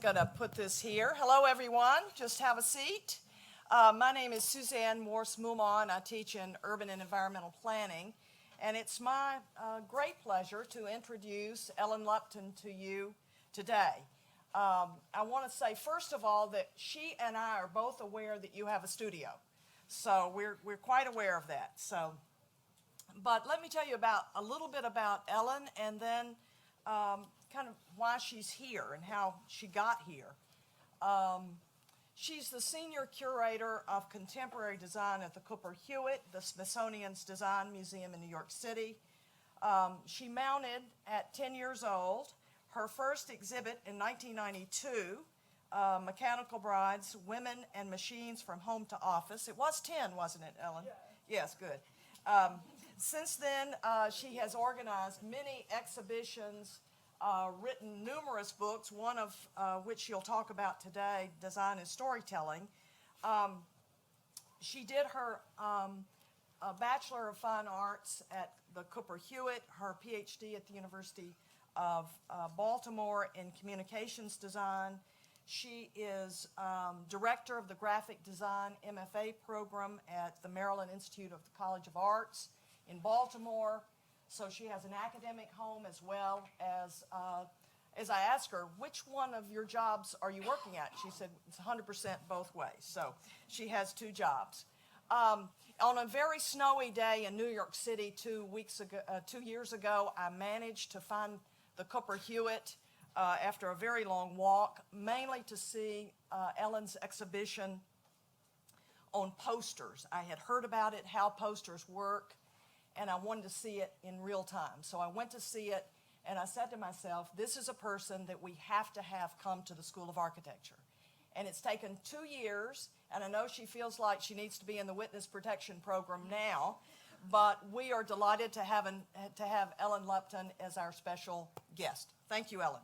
going to put this here. Hello, everyone. Just have a seat. My name is Suzanne Morse-Moumont, and I teach in urban and environmental planning. And it's my great pleasure to introduce Ellen Lupton to you today. I want to say, first of all, that she and I are both aware that you have a studio. So we're quite aware of that. But let me tell you a little bit about Ellen, and then kind of why she's here and how she got here. She's the senior curator of contemporary design at the Cooper-Hewitt, the Smithsonian's Design Museum in New York City. She mounted at 10 years old her first exhibit in 1992, Mechanical Brides, Women and Machines from Home to Office. It was 10, wasn't it, Ellen? Yeah. Yes, good. Since then, she has organized many exhibitions, written numerous books, one of which she'll talk about today, Design and Storytelling. She did her Bachelor of Fine Arts at the Cooper-Hewitt, her PhD at the University of Baltimore in Communications Design. She is director of the Graphic Design MFA program at the Maryland Institute of the College of Arts in Baltimore. So she has an academic home as well as I asked her, which one of your jobs are you working at? She said it's 100% both ways. So she has two jobs. On a very snowy day in New York City 2 years ago, I managed to find the Cooper-Hewitt after a very long walk, mainly to see Ellen's exhibition on posters. I had heard about it, how posters work, and I wanted to see it in real time. So I went to see it, and I said to myself, this is a person that we have to have come to the School of Architecture. And it's taken 2 years, and I know she feels like she needs to be in the witness protection program now, but we are delighted to have Ellen Lupton as our special guest. Thank you, Ellen.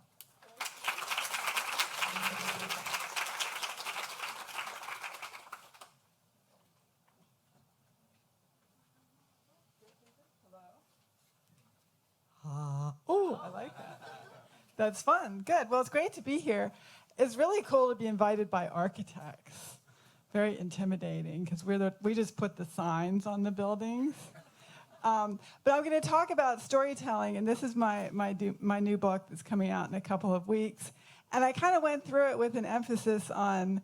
Oh, I like that. That's fun. Good. Well, it's great to be here. It's really cool to be invited by architects. Very intimidating because we just put the signs on the buildings. But I'm going to talk about storytelling, and this is my new book that's coming out in a couple of weeks. And I kind of went through it with an emphasis on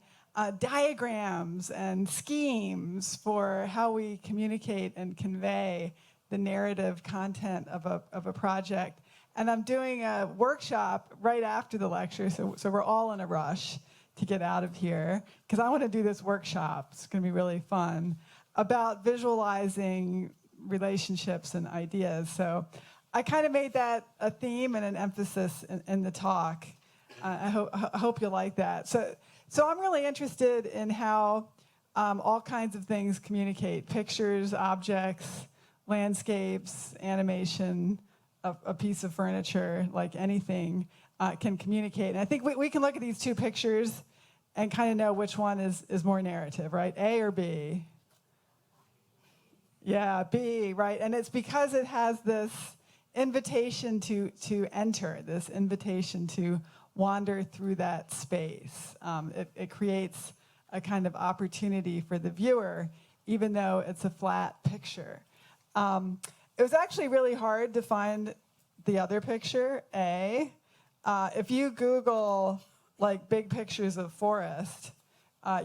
diagrams and schemes for how we communicate and convey the narrative content of a project. And I'm doing a workshop right after the lecture, so we're all in a rush to get out of here, because I want to do this workshop. It's going to be really fun, about visualizing relationships and ideas. So I kind of made that a theme and an emphasis in the talk. I hope you'll like that. So I'm really interested in how all kinds of things communicate: pictures, objects, landscapes, animation, a piece of furniture, like anything can communicate. And I think we can look at these two pictures and kind of know which one is more narrative, right? A or B? Yeah, B, right? And it's because it has this invitation to enter, this invitation to wander through that space. It creates a kind of opportunity for the viewer, even though it's a flat picture. It was actually really hard to find the other picture, A. If you Google like big pictures of forest,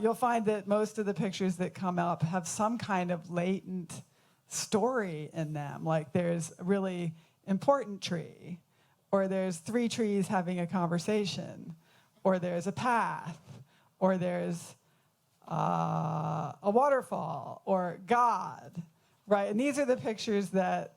you'll find that most of the pictures that come up have some kind of latent story in them. Like there's a really important tree, or there's 3 trees having a conversation, or there's a path, or there's a waterfall, or God. Right, and these are the pictures that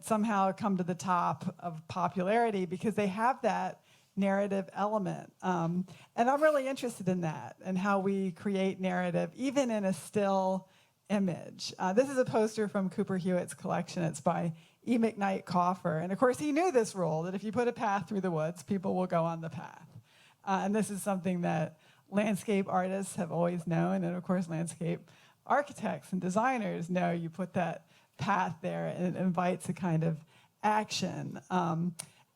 somehow come to the top of popularity because they have that narrative element. And I'm really interested in that and how we create narrative, even in a still image. This is a poster from Cooper-Hewitt's collection. It's by E. McKnight Coffer. And of course, he knew this rule, that if you put a path through the woods, people will go on the path. And this is something that landscape artists have always known, and of course, landscape architects and designers know. You put that path there and it invites a kind of action.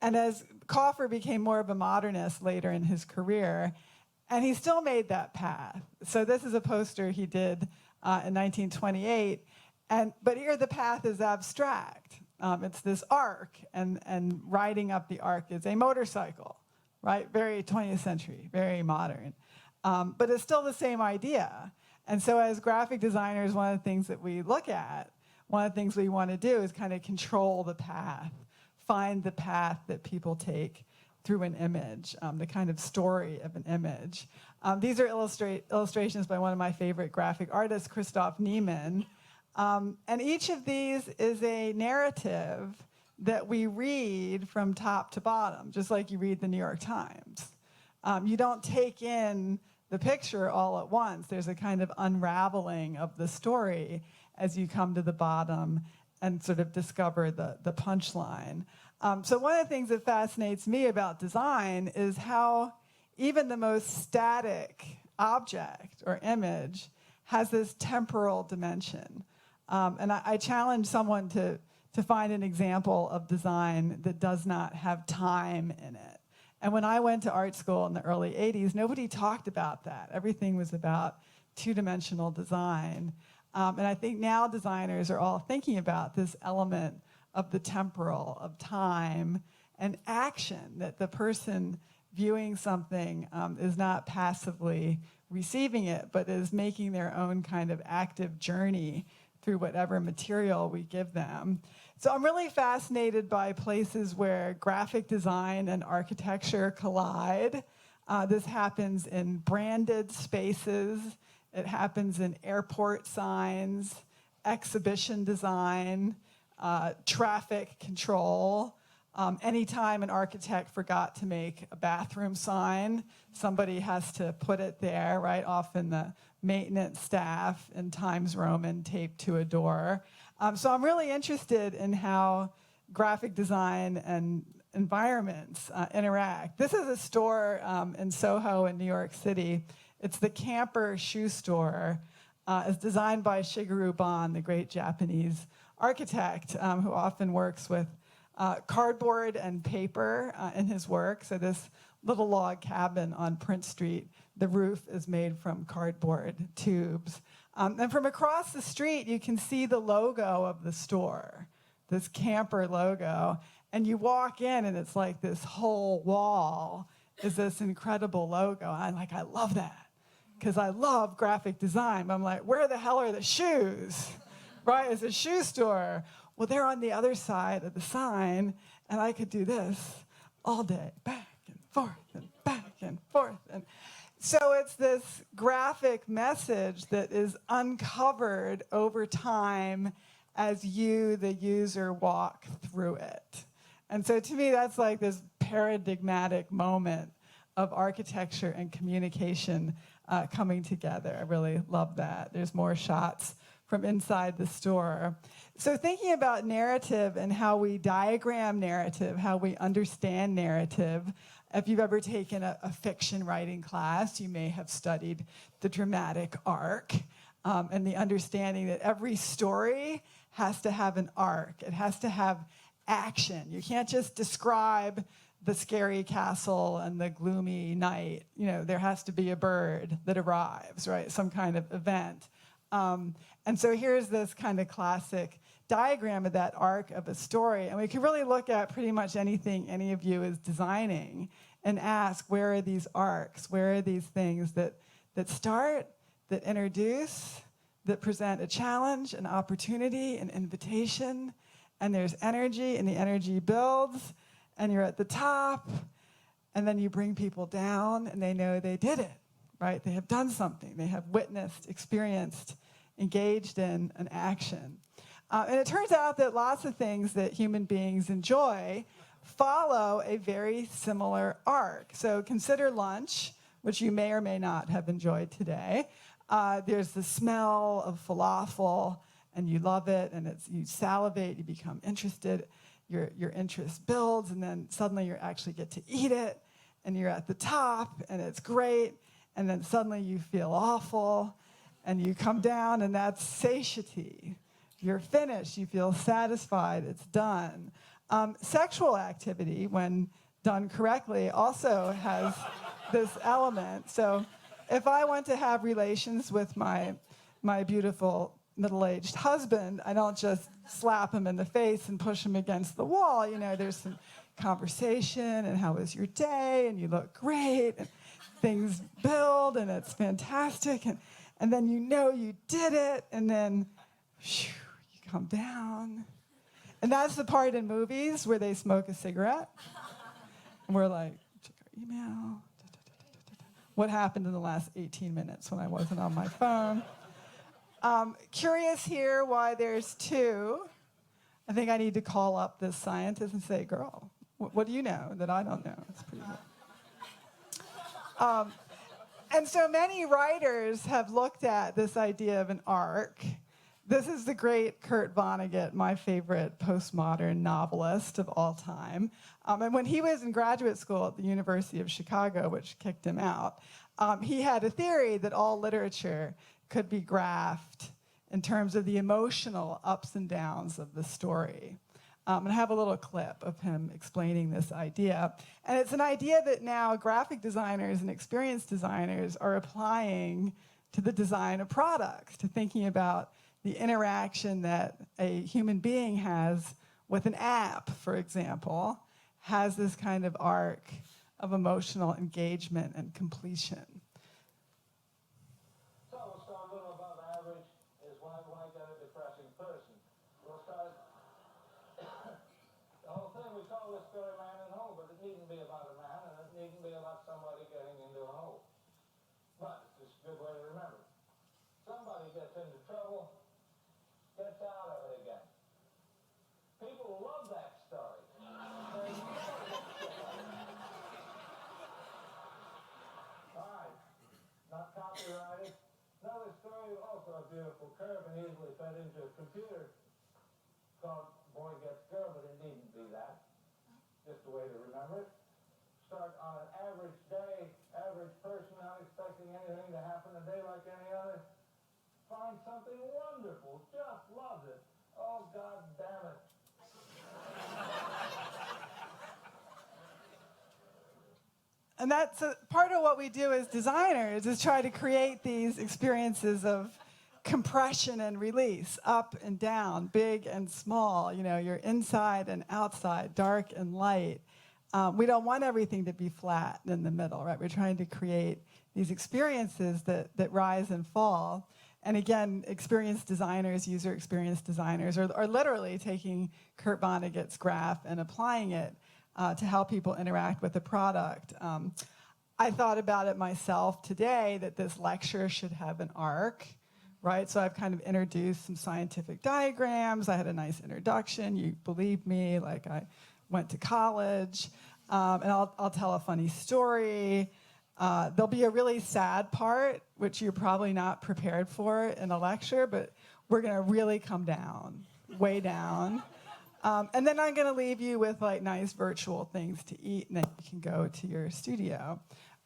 And as Kauffer became more of a modernist later in his career, and he still made that path. So this is a poster he did in 1928, but here the path is abstract. It's this arc, and riding up the arc is a motorcycle, right? Very 20th century, very modern. But it's still the same idea. And so as graphic designers, one of the things that we look at, one of the things we want to do is kind of control the path, find the path that people take through an image, the kind of story of an image. These are illustrations by one of my favorite graphic artists, Christoph Niemann. And each of these is a narrative that we read from top to bottom, just like you read the New York Times. You don't take in the picture all at once. There's a kind of unraveling of the story as you come to the bottom and sort of discover the punchline. So one of the things that fascinates me about design is how even the most static object or image has this temporal dimension. And I challenge someone to find an example of design that does not have time in it. And when I went to art school in the early 80s, nobody talked about that. Everything was about two-dimensional design. And I think now designers are all thinking about this element of the temporal, of time and action, that the person viewing something is not passively receiving it, but is making their own kind of active journey through whatever material we give them. So I'm really fascinated by places where graphic design and architecture collide. This happens in branded spaces. It happens in airport signs, exhibition design, traffic control. Anytime an architect forgot to make a bathroom sign, somebody has to put it there, right? Often the maintenance staff in Times Roman taped to a door. So I'm really interested in how graphic design and environments interact. This is a store in Soho in New York City. It's the Camper shoe store. It's designed by Shigeru Ban, the great Japanese architect who often works with cardboard and paper in his work. So this little log cabin on Prince Street, the roof is made from cardboard tubes. And from across the street, you can see the logo of the store, this Camper logo. And you walk in, and it's like this whole wall is this incredible logo. I love that, because I love graphic design. But I'm like, where the hell are the shoes? Right, it's a shoe store. Well, they're on the other side of the sign, and I could do this all day, back and forth and back and forth. And so it's this graphic message that is uncovered over time as you, the user, walk through it. And so to me, that's like this paradigmatic moment of architecture and communication coming together. I really love that. There's more shots from inside the store. So thinking about narrative and how we diagram narrative, how we understand narrative. If you've ever taken a fiction writing class, you may have studied the dramatic arc and the understanding that every story has to have an arc. It has to have action. You can't just describe the scary castle and the gloomy night. You know, there has to be a bird that arrives, right? Some kind of event. And so here's this kind of classic diagram of that arc of a story. And we can really look at pretty much anything any of you is designing and ask, where are these arcs? Where are these things that start, that introduce, that present a challenge, an opportunity, an invitation, and there's energy, and the energy builds, and you're at the top, and then you bring people down, and they know they did it, right? They have done something. They have witnessed, experienced, engaged in an action. And it turns out that lots of things that human beings enjoy follow a very similar arc. So consider lunch, which you may or may not have enjoyed today. There's the smell of falafel, and you love it, and you salivate, you become interested, your interest builds, and then suddenly you actually get to eat it, and you're at the top, and it's great, and then suddenly you feel awful, and you come down, and that's satiety. You're finished, you feel satisfied, it's done. Sexual activity, when done correctly, also has this element. So if I want to have relations with my beautiful middle-aged husband, I don't just slap him in the face and push him against the wall. You know, there's some conversation, and how was your day, and you look great, and things build, and it's fantastic, and then you know you did it, and then whew, you come down. And that's the part in movies where they smoke a cigarette, and we're like, check our email. What happened in the last 18 minutes when I wasn't on my phone? Curious here why there's two. I think I need to call up this scientist and say, girl, what do you know that I don't know? It's pretty cool. And so many writers have looked at this idea of an arc. This is the great Kurt Vonnegut, my favorite postmodern novelist of all time. And when he was in graduate school at the University of Chicago, which kicked him out, he had a theory that all literature could be graphed in terms of the emotional ups and downs of the story. And I have a little clip of him explaining this idea. And it's an idea that now graphic designers and experienced designers are applying to the design of products, to thinking about the interaction that a human being has with an app, for example, has this kind of arc of emotional engagement and completion. So we'll start a little above average is when I get a depressing person. We'll start, the whole thing, we call this story Man in Hole, but it needn't be about a man, and it needn't be about somebody getting into a hole. But it's a good way to remember. Somebody gets into trouble, gets out of it again. People love that story. All right, not copyrighted. Another story, also a beautiful curve and easily fed into a computer, called Boy Gets Girl, but it needn't be that. Just a way to remember it. Start on an average day, average person, not expecting anything to happen a day like any other. Find something wonderful, just loves it. Oh, God damn it. And that's part of what we do as designers, is try to create these experiences of compression and release, up and down, big and small. You know, you're inside and outside, dark and light. We don't want everything to be flat in the middle, right? We're trying to create these experiences that rise and fall. And again, experienced designers, user experience designers, are literally taking Kurt Vonnegut's graph and applying it to how people interact with the product. I thought about it myself today that this lecture should have an arc, right? So I've kind of introduced some scientific diagrams. I had a nice introduction. You believe me, like I went to college. And I'll tell a funny story. There'll be a really sad part, which you're probably not prepared for in a lecture, but we're going to really come down, way down. And then I'm going to leave you with like nice virtual things to eat, and then you can go to your studio.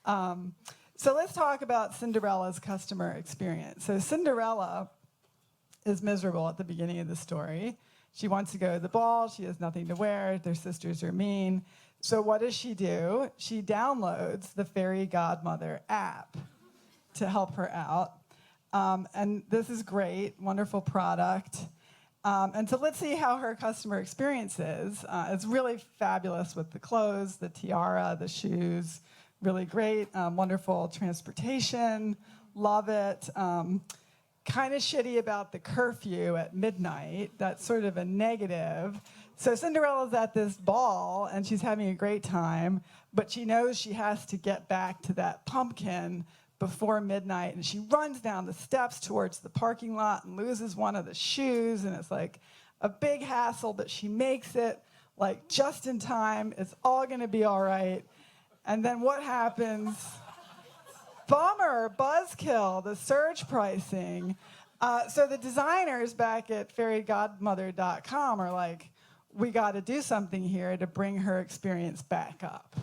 So let's talk about Cinderella's customer experience. So Cinderella is miserable at the beginning of the story. She wants to go to the ball. She has nothing to wear. Their sisters are mean. So what does she do? She downloads the Fairy Godmother app to help her out. And this is great, wonderful product. And so let's see how her customer experience is. It's really fabulous with the clothes, the tiara, the shoes, really great, wonderful transportation, love it. Kind of shitty about the curfew at midnight. That's sort of a negative. So Cinderella's at this ball, and she's having a great time, but she knows she has to get back to that pumpkin before midnight, and she runs down the steps towards the parking lot and loses one of the shoes, and it's like a big hassle, but she makes it like just in time. It's all going to be all right. And then what happens? Bummer, buzzkill, the surge pricing. So the designers back at fairygodmother.com are like, we got to do something here to bring her experience back up,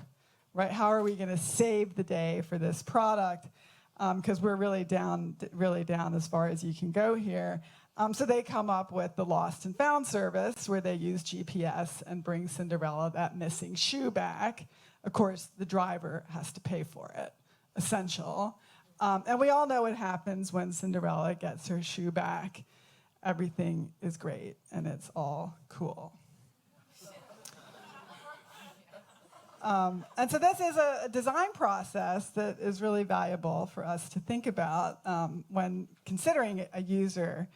right? How are we going to save the day for this product? Because we're really down as far as you can go here. So they come up with the Lost and Found service, where they use GPS and bring Cinderella that missing shoe back. Of course, the driver has to pay for it, essential. And we all know what happens when Cinderella gets her shoe back. Everything is great, and it's all cool. And so this is a design process that is really valuable for us to think about when considering a user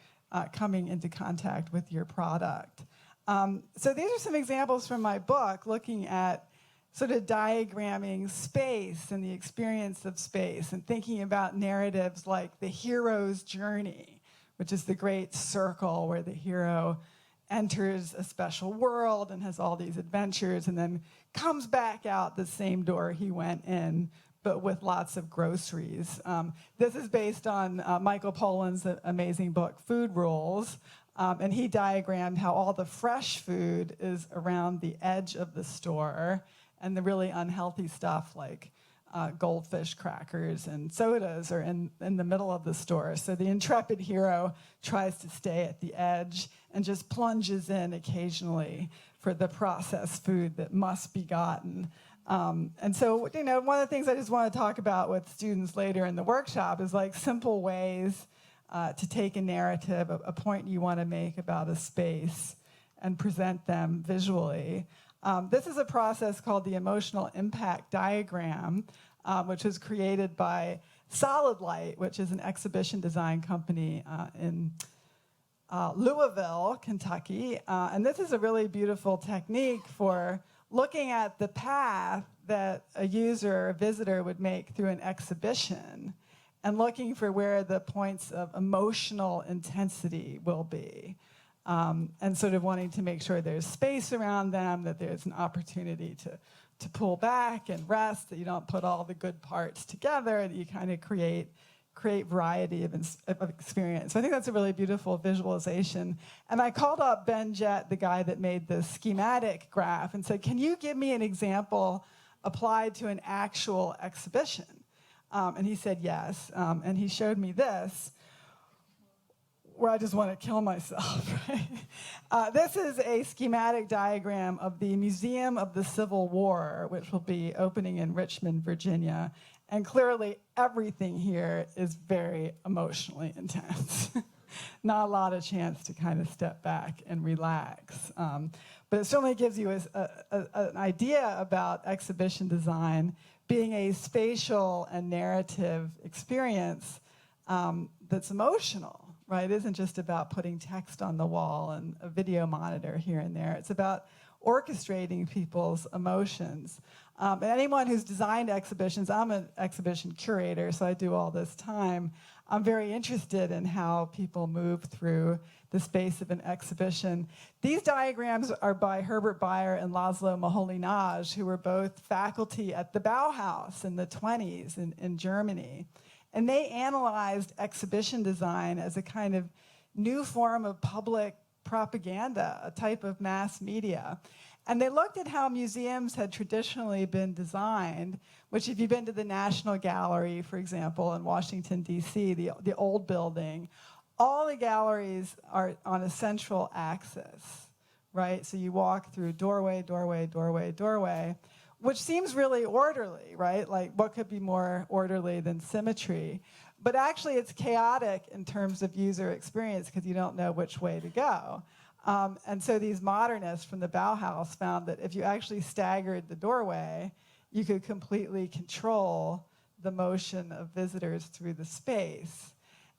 coming into contact with your product. So these are some examples from my book looking at sort of diagramming space and the experience of space and thinking about narratives like the hero's journey, which is the great circle where the hero enters a special world and has all these adventures and then comes back out the same door he went in, but with lots of groceries. This is based on Michael Pollan's amazing book, Food Rules, and he diagrammed how all the fresh food is around the edge of the store, and the really unhealthy stuff like goldfish crackers and sodas are in the middle of the store. So the intrepid hero tries to stay at the edge and just plunges in occasionally for the processed food that must be gotten. And so, one of the things I just want to talk about with students later in the workshop is like simple ways to take a narrative, a point you want to make about a space, and present them visually. This is a process called the emotional impact diagram, which was created by Solid Light, which is an exhibition design company in Louisville, Kentucky. And this is a really beautiful technique for looking at the path that a user or visitor would make through an exhibition and looking for where the points of emotional intensity will be. And sort of wanting to make sure there's space around them, that there's an opportunity to pull back and rest, that you don't put all the good parts together, that you kind of create variety of experience. So I think that's a really beautiful visualization. And I called up Ben Jett, the guy that made the schematic graph, and said, can you give me an example applied to an actual exhibition? And he said yes. And he showed me this, where I just want to kill myself, right? This is a schematic diagram of the Museum of the Civil War, which will be opening in Richmond, Virginia. And clearly, everything here is very emotionally intense. Not a lot of chance to kind of step back and relax. But it certainly gives you an idea about exhibition design being a spatial and narrative experience that's emotional. Right? It isn't just about putting text on the wall and a video monitor here and there. It's about orchestrating people's emotions. And anyone who's designed exhibitions, I'm an exhibition curator, so I do all this time. I'm very interested in how people move through the space of an exhibition. These diagrams are by Herbert Bayer and Laszlo Moholy-Nagy, who were both faculty at the Bauhaus in the 1920s in Germany. And they analyzed exhibition design as a kind of new form of public propaganda, a type of mass media. And they looked at how museums had traditionally been designed, which if you've been to the National Gallery, for example, in Washington, D.C., the old building, all the galleries are on a central axis, right? So you walk through doorway, doorway, doorway, doorway, which seems really orderly, right? Like, what could be more orderly than symmetry? But actually, it's chaotic in terms of user experience because you don't know which way to go. And so these modernists from the Bauhaus found that if you actually staggered the doorway, you could completely control the motion of visitors through the space.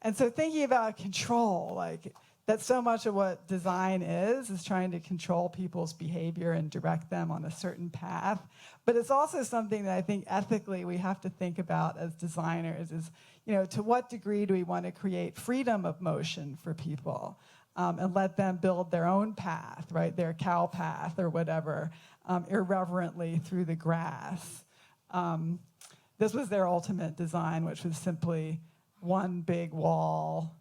And so thinking about control, like, that's so much of what design is trying to control people's behavior and direct them on a certain path. But it's also something that I think ethically we have to think about as designers is, to what degree do we want to create freedom of motion for people and let them build their own path, right, their cow path or whatever, irreverently through the grass. This was their ultimate design, which was simply one big wall,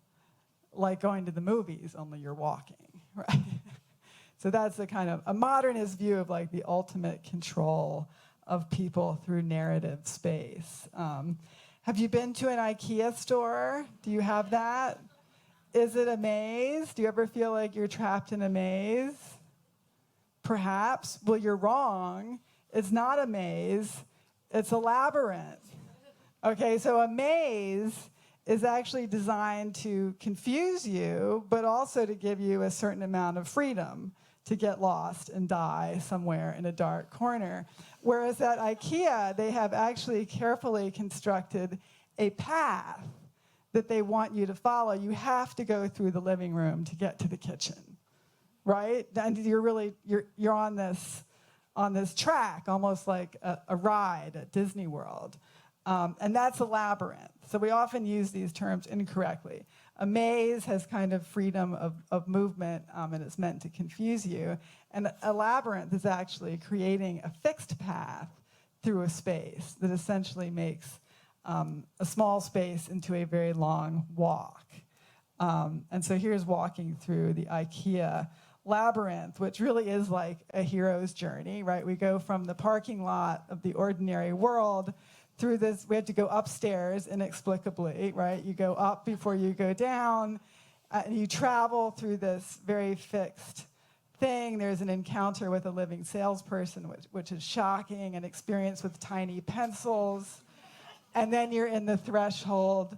like going to the movies, only you're walking, right? So that's the kind of a modernist view of like the ultimate control of people through narrative space. Have you been to an IKEA store? Do you have that? Is it a maze? Do you ever feel like you're trapped in a maze? Perhaps. Well, you're wrong. It's not a maze. It's a labyrinth. Okay, so a maze is actually designed to confuse you, but also to give you a certain amount of freedom to get lost and die somewhere in a dark corner. Whereas at IKEA, they have actually carefully constructed a path that they want you to follow. You have to go through the living room to get to the kitchen, right? And you're on this track, almost like a ride at Disney World. And that's a labyrinth. So we often use these terms incorrectly. A maze has kind of freedom of movement, and it's meant to confuse you. And a labyrinth is actually creating a fixed path through a space that essentially makes a small space into a very long walk. And so here's walking through the IKEA Labyrinth, which really is like a hero's journey, right? We go from the parking lot of the ordinary world through this. We have to go upstairs inexplicably, right? You go up before you go down, and you travel through this very fixed thing. There's an encounter with a living salesperson, which is shocking, an experience with tiny pencils. And then you're in the threshold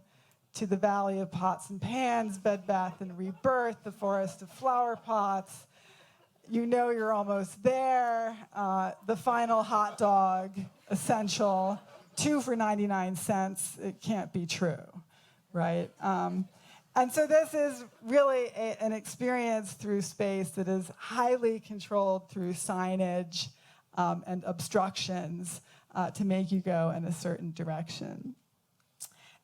to the Valley of Pots and Pans, Bed Bath and Rebirth, the Forest of Flower Pots. You know you're almost there. The final hot dog, essential, 2 for 99 cents. It can't be true, right? And so this is really an experience through space that is highly controlled through signage and obstructions to make you go in a certain direction.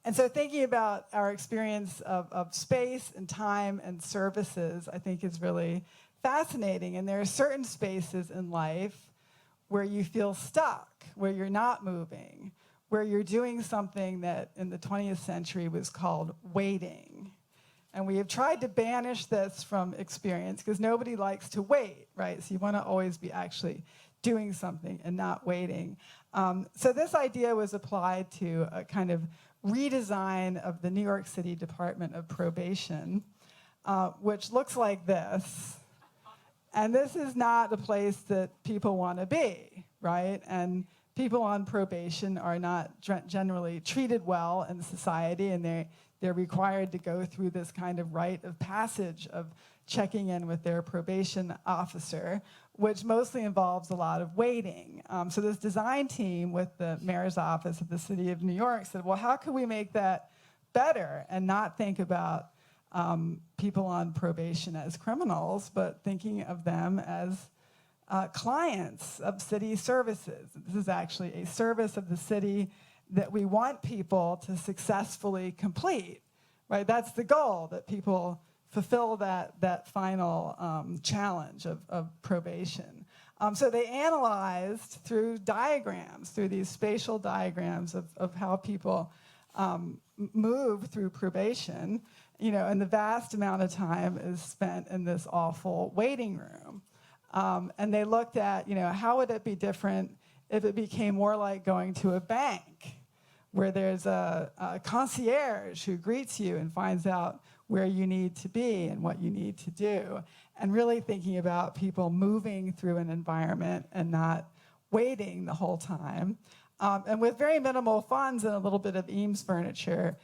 And so thinking about our experience of space and time and services, I think is really fascinating. And there are certain spaces in life where you feel stuck, where you're not moving, where you're doing something that in the 20th century was called waiting. And we have tried to banish this from experience because nobody likes to wait, right? So you want to always be actually doing something and not waiting. So this idea was applied to a kind of redesign of the New York City Department of Probation, which looks like this. And this is not a place that people want to be, right? And people on probation are not generally treated well in society, and they're required to go through this kind of rite of passage of checking in with their probation officer, which mostly involves a lot of waiting. So this design team with the mayor's office of the city of New York said, well, how can we make that better and not think about people on probation as criminals, but thinking of them as clients of city services. This is actually a service of the city that we want people to successfully complete, right? That's the goal, that people fulfill that final challenge of probation. So they analyzed through diagrams, through these spatial diagrams of how people move through probation, and the vast amount of time is spent in this awful waiting room. And they looked at, how would it be different if it became more like going to a bank, where there's a concierge who greets you and finds out where you need to be and what you need to do, and really thinking about people moving through an environment and not waiting the whole time. And with very minimal funds and a little bit of Eames Furniture,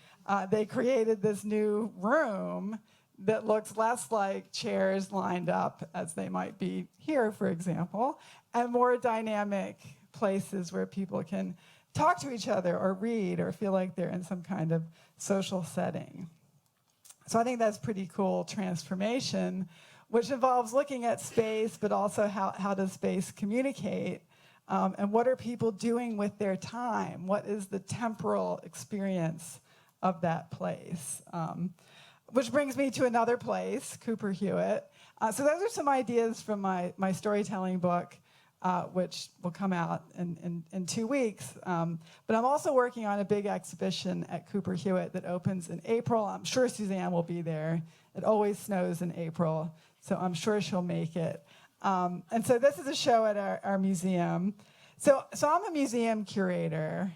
they created this new room that looks less like chairs lined up as they might be here, for example, and more dynamic places where people can talk to each other or read or feel like they're in some kind of social setting. So I think that's pretty cool transformation, which involves looking at space, but also how does space communicate, and what are people doing with their time? What is the temporal experience of that place? Which brings me to another place, Cooper-Hewitt. So those are some ideas from my storytelling book, which will come out in 2 weeks. But I'm also working on a big exhibition at Cooper-Hewitt that opens in April. I'm sure Suzanne will be there. It always snows in April, so I'm sure she'll make it. And so this is a show at our museum. So I'm a museum curator.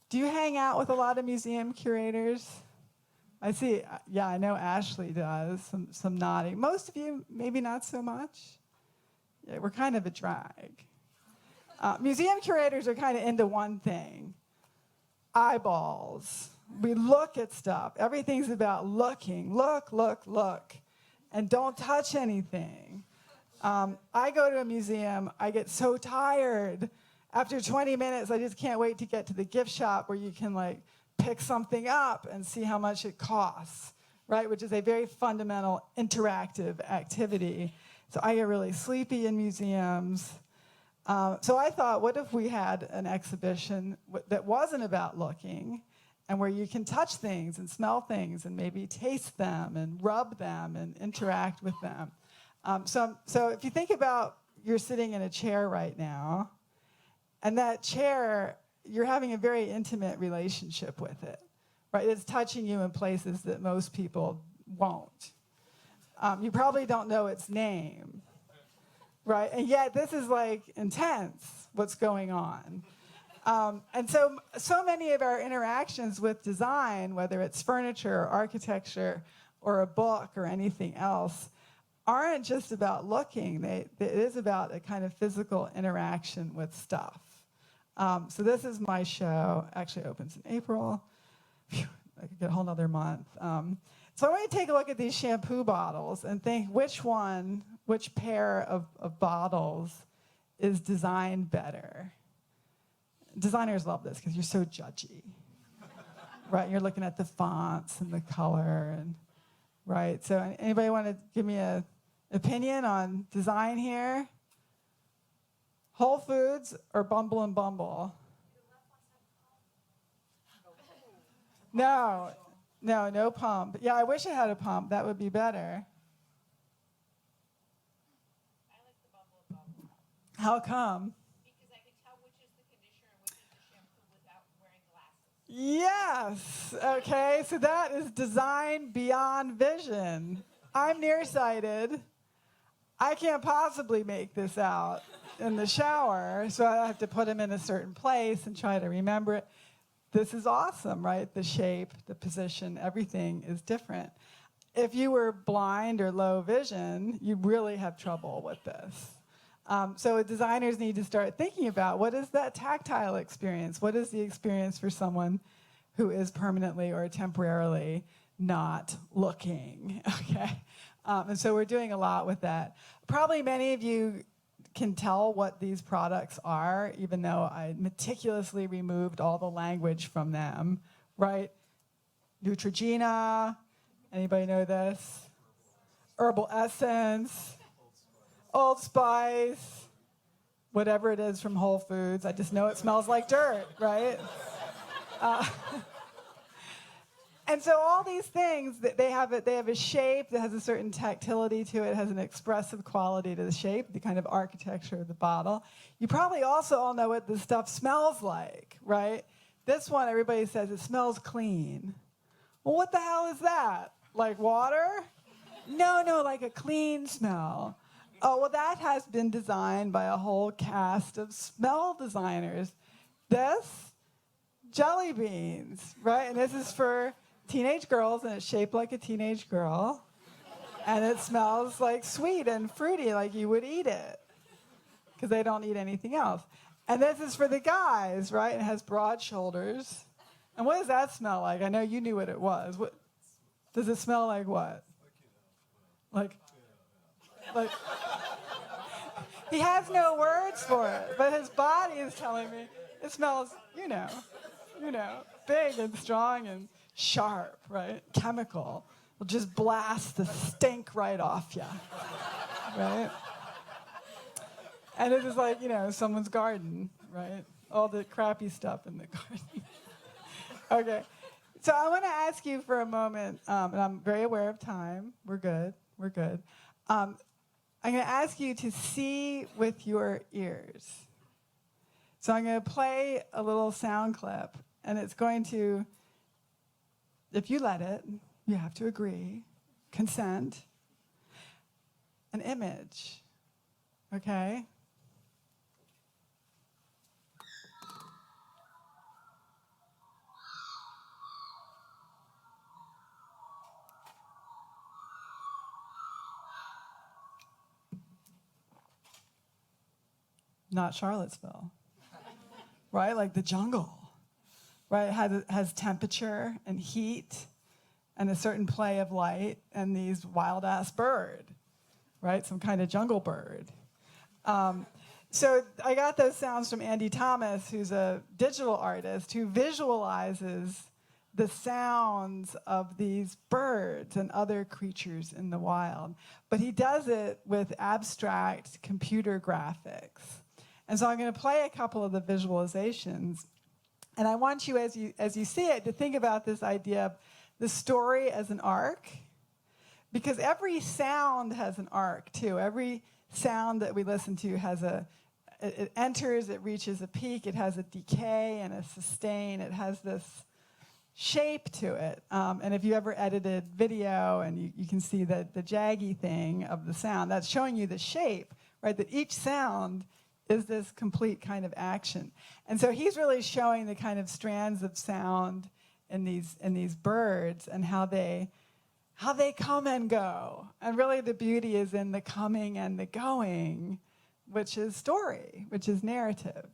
Do you hang out with a lot of museum curators? I see. Yeah, I know Ashley does. Some nodding. Most of you, maybe not so much. Yeah, we're kind of a drag. Museum curators are kind of into one thing: eyeballs. We look at stuff. Everything's about looking. Look, look, look, and don't touch anything. I go to a museum. I get so tired. After 20 minutes, I just can't wait to get to the gift shop where you can like pick something up and see how much it costs, right? Which is a very fundamental interactive activity. So I get really sleepy in museums. So I thought, what if we had an exhibition that wasn't about looking, and where you can touch things and smell things and maybe taste them and rub them and interact with them. So if you think about, you're sitting in a chair right now, and that chair, you're having a very intimate relationship with it, right? It's touching you in places that most people won't. You probably don't know its name, right? And yet this is like intense, what's going on. And so many of our interactions with design, whether it's furniture or architecture or a book or anything else, aren't just about looking. It is about a kind of physical interaction with stuff. So this is my show. Actually opens in April. Phew, I could get a whole nother month. So I want you to take a look at these shampoo bottles and think which pair of bottles is designed better. Designers love this because you're so judgy, right? You're looking at the fonts and the color, and right. So anybody want to give me an opinion on design here? Whole Foods or Bumble and Bumble? No pump. Yeah, I wish it had a pump. That would be better. I like the Bumble and Bumble. How come? Because I can tell which is the conditioner and which is the shampoo without wearing glasses. Yes. Okay, so that is design beyond vision. I'm nearsighted. I can't possibly make this out in the shower, so I have to put them in a certain place and try to remember it. This is awesome, right? The shape, the position, everything is different. If you were blind or low vision, you really have trouble with this. So designers need to start thinking about, what is that tactile experience? What is the experience for someone who is permanently or temporarily not looking? Okay. And so we're doing a lot with that. Probably many of you can tell what these products are, even though I meticulously removed all the language from them, right? Neutrogena, anybody know this? Herbal Essence, Old Spice, whatever it is from Whole Foods. I just know it smells like dirt, right? And so all these things, they have a shape that has a certain tactility to it, has an expressive quality to the shape, the kind of architecture of the bottle. You probably also all know what this stuff smells like, right? This one, everybody says it smells clean. Well, what the hell is that? Like water? No, like a clean smell. Oh, well, that has been designed by a whole cast of smell designers. This, jelly beans, right? And this is for teenage girls, and it's shaped like a teenage girl. And it smells like sweet and fruity, like you would eat it, because they don't eat anything else. And this is for the guys, right? It has broad shoulders. And what does that smell like? I know you knew what it was. What does it smell like? What? Like he has no words for it, but his body is telling me it smells, big and strong and sharp, right? Chemical. Will just blast the stink right off you, right? And it is like, someone's garden, right? All the crappy stuff in the garden. Okay. So I want to ask you for a moment, and I'm very aware of time. We're good. I'm going to ask you to see with your ears. So I'm going to play a little sound clip, and it's going to, if you let it, you have to agree, consent, an image, okay? not Charlottesville, right? Like the jungle, right? It has temperature and heat and a certain play of light and these wild-ass bird, right? Some kind of jungle bird. So I got those sounds from Andy Thomas, who's a digital artist who visualizes the sounds of these birds and other creatures in the wild. But he does it with abstract computer graphics. And so I'm going to play a couple of the visualizations. And I want you, as you see it, to think about this idea of the story as an arc. Because every sound has an arc, too. Every sound that we listen to has it enters, it reaches a peak, it has a decay and a sustain. It has this shape to it. And if you ever edited video and you can see the jaggy thing of the sound, that's showing you the shape, right? That each sound is this complete kind of action. And so he's really showing the kind of strands of sound in these birds and how they come and go. And really the beauty is in the coming and the going, which is story, which is narrative.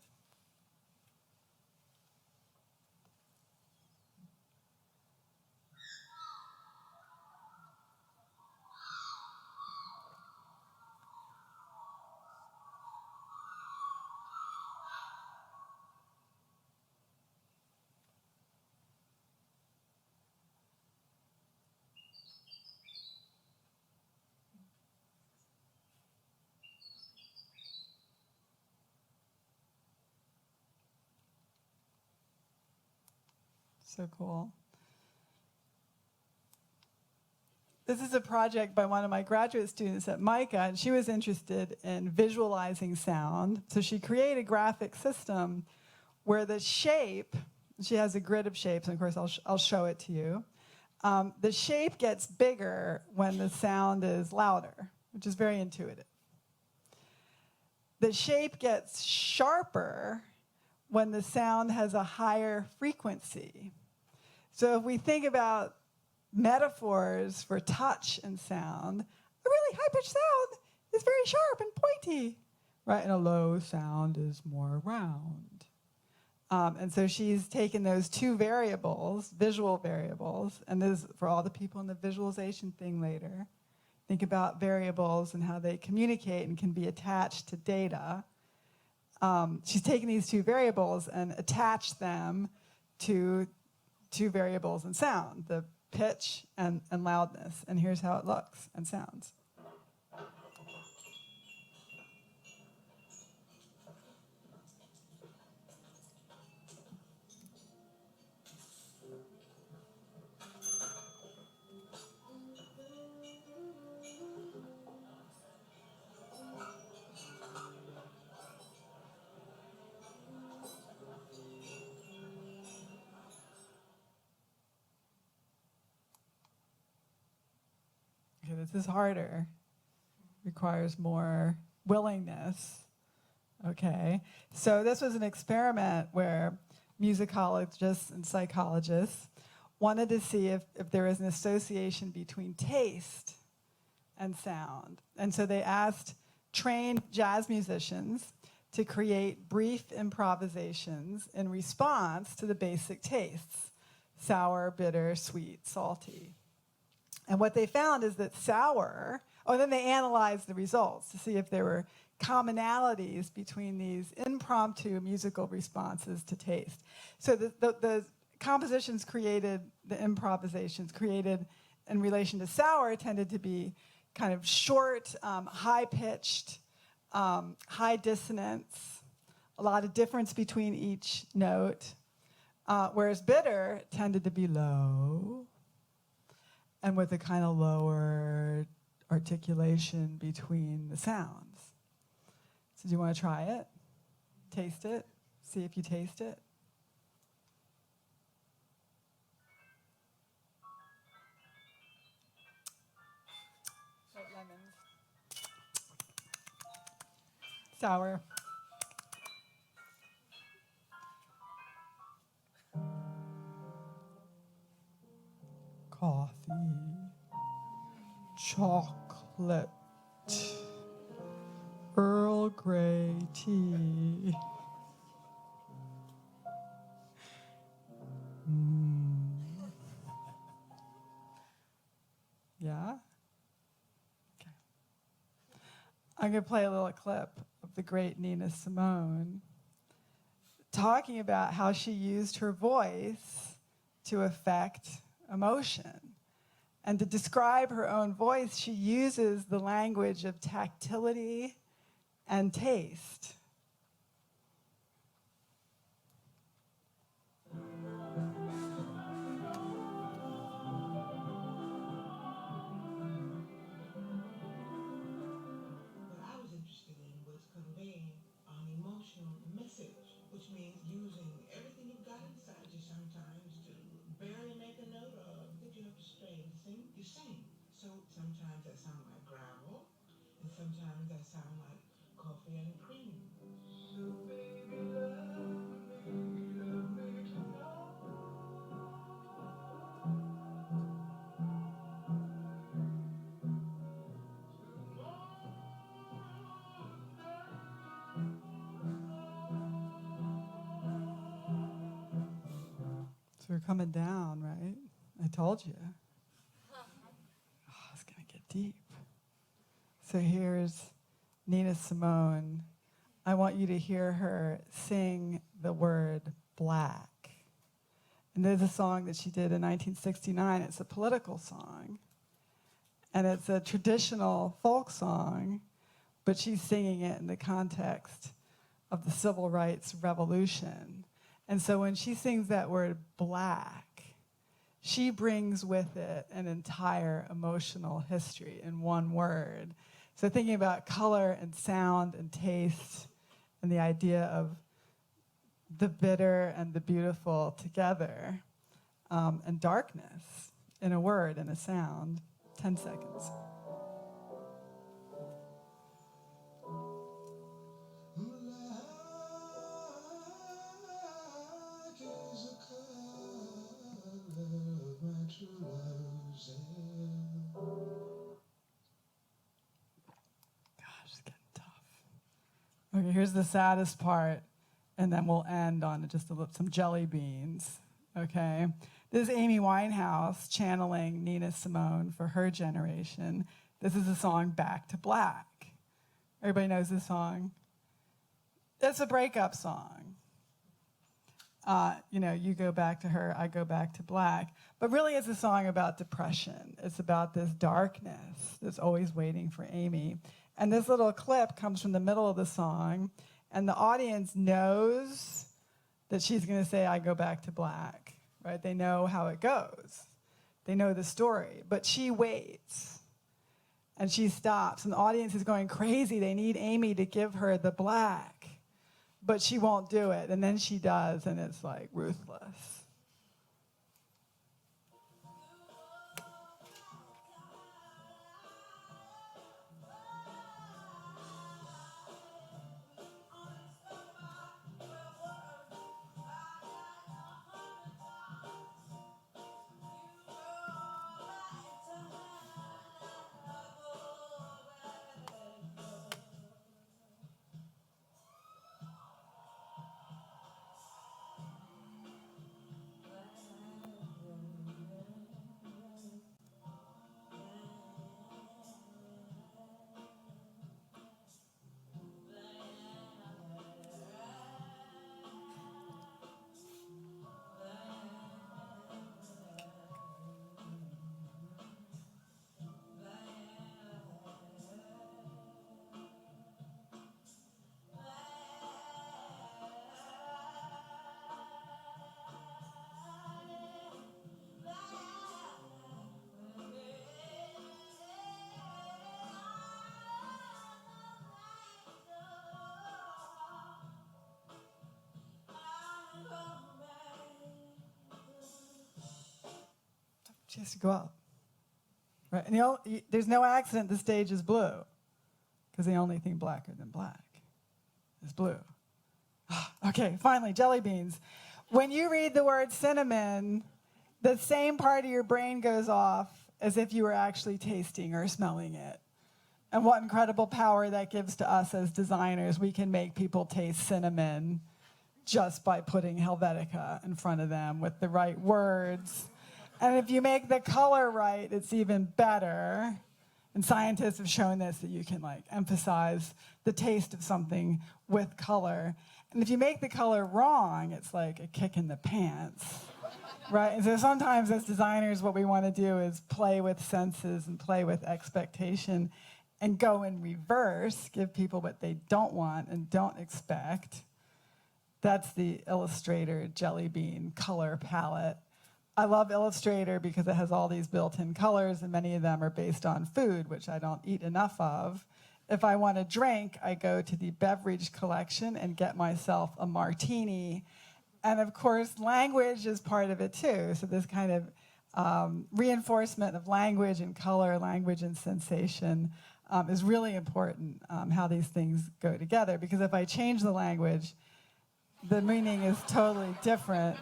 So cool. This is a project by one of my graduate students at MICA, and she was interested in visualizing sound. So she created a graphic system where the shape, she has a grid of shapes, and of course I'll show it to you. The shape gets bigger when the sound is louder, which is very intuitive. The shape gets sharper when the sound has a higher frequency. So if we think about metaphors for touch and sound, a really high-pitched sound is very sharp and pointy, right? And a low sound is more round. And so she's taken those two variables, visual variables, and this is for all the people in the visualization thing later. Think about variables and how they communicate and can be attached to data. She's taken these two variables and attached them to two variables in sound, the pitch and loudness. And here's how it looks and sounds. Okay, this is harder. Requires more willingness. Okay, so this was an experiment where musicologists and psychologists wanted to see if there is an association between taste and sound. And so they asked trained jazz musicians to create brief improvisations in response to the basic tastes: sour, bitter, sweet, salty. And what they found is that sour, then they analyzed the results to see if there were commonalities between these impromptu musical responses to taste. So the compositions created, the improvisations created in relation to sour tended to be kind of short, high-pitched, high dissonance, a lot of difference between each note, whereas bitter tended to be low and with a kind of lower articulation between the sounds. So do you want to try it? Taste it? See if you taste it? Lemons. Sour. Coffee. Chocolate. Earl Grey tea. Yeah? Okay. I'm going to play a little clip of the great Nina Simone talking about how she used her voice to affect emotion. And to describe her own voice, she uses the language of tactility and taste. What I was interested in was conveying an emotional message, which means using everything you've got inside you sometimes to barely make a note of. If you have to strain to sing, you sing. So sometimes I sound like gravel, and sometimes I sound like coffee and cream. So baby, love me tonight. So we're coming down, right? I told you. Oh, it's going to get deep. So here's Nina Simone. I want you to hear her sing the word black. And there's a song that she did in 1969. It's a political song. And it's a traditional folk song, but she's singing it in the context of the civil rights revolution. And so when she sings that word black, she brings with it an entire emotional history in one word. So thinking about color and sound and taste and the idea of the bitter and the beautiful together, and darkness in a word and a sound. 10 seconds. Gosh, it's getting tough. Okay, here's the saddest part, and then we'll end on just some jelly beans, okay? This is Amy Winehouse channeling Nina Simone for her generation. This is the song Back to Black. Everybody knows this song? It's a breakup song. You go back to her, I go back to black. But really it's a song about depression. It's about this darkness that's always waiting for Amy. And this little clip comes from the middle of the song, and the audience knows that she's going to say, I go back to black, right? They know how it goes. They know the story. But she waits, and she stops, and the audience is going crazy. They need Amy to give her the black. But she won't do it, and then she does, and it's like ruthless. She has to go up. Right? And there's no accident the stage is blue, because the only thing blacker than black is blue. Okay, finally, jelly beans. When you read the word cinnamon, the same part of your brain goes off as if you were actually tasting or smelling it. And what incredible power that gives to us as designers. We can make people taste cinnamon just by putting Helvetica in front of them with the right words. And if you make the color right, it's even better. And scientists have shown this, that you can like emphasize the taste of something with color. And if you make the color wrong, it's like a kick in the pants, right? And so sometimes as designers, what we want to do is play with senses and play with expectation and go in reverse, give people what they don't want and don't expect. That's the Illustrator Jelly Bean color palette. I love Illustrator because it has all these built-in colors, and many of them are based on food, which I don't eat enough of. If I want a drink, I go to the beverage collection and get myself a martini. And of course, language is part of it too. So this kind of reinforcement of language and color, language and sensation is really important, how these things go together. Because if I change the language, the meaning is totally different.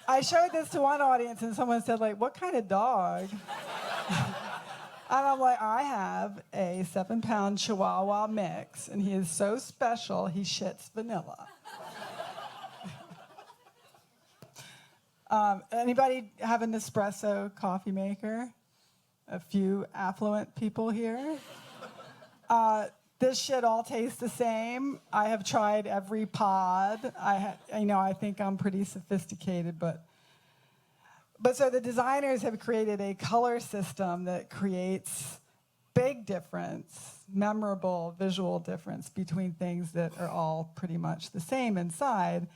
I showed this to one audience and someone said, like, what kind of dog? And I'm like, I have a 7-pound Chihuahua mix, and he is so special, he shits vanilla. Anybody have an espresso coffee maker? A few affluent people here. This shit all tastes the same. I have tried every pod. I think I'm pretty sophisticated, but so the designers have created a color system that creates big difference, memorable visual difference between things that are all pretty much the same inside.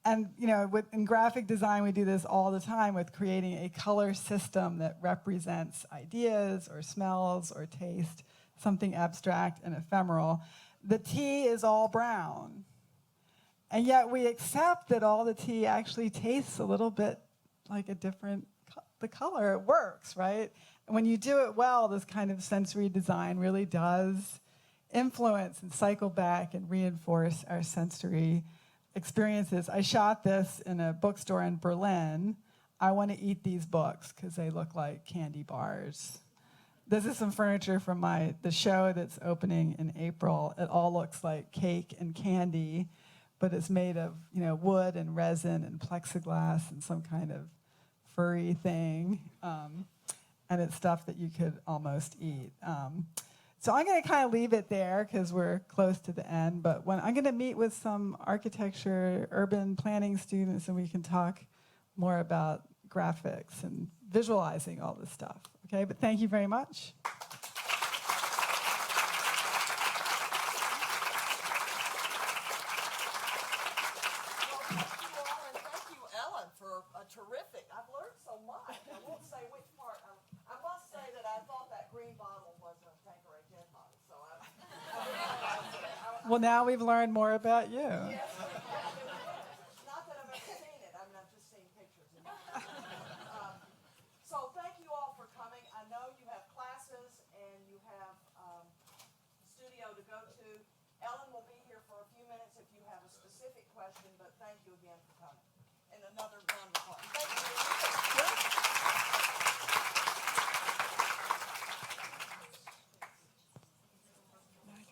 And in graphic design, we do this all the time with creating a color system that represents ideas or smells or taste, something abstract and ephemeral. The tea is all brown. And yet we accept that all the tea actually tastes a little bit like the color, it works, right? And when you do it well, this kind of sensory design really does influence and cycle back and reinforce our sensory experiences. I shot this in a bookstore in Berlin. I want to eat these books because they look like candy bars. This is some furniture from the show that's opening in April. It all looks like cake and candy, but it's made of wood and resin and plexiglass and some kind of furry thing. And it's stuff that you could almost eat. So I'm going to kind of leave it there because we're close to the end. But I'm going to meet with some architecture, urban planning students, and we can talk more about graphics and visualizing all this stuff. Okay, but thank you very much. Terrific. I've learned so much. I won't say which part. I must say that I thought that green bottle was a Tanqueray gin bottle. So Well, now we've learned more about you. Yes. Not that I've ever seen it. I mean, I've just seen pictures. So thank you all for coming. I know you have classes and you have a studio to go to. Ellen will be here for a few minutes if you have a specific question, but thank you again for coming. And another round of applause.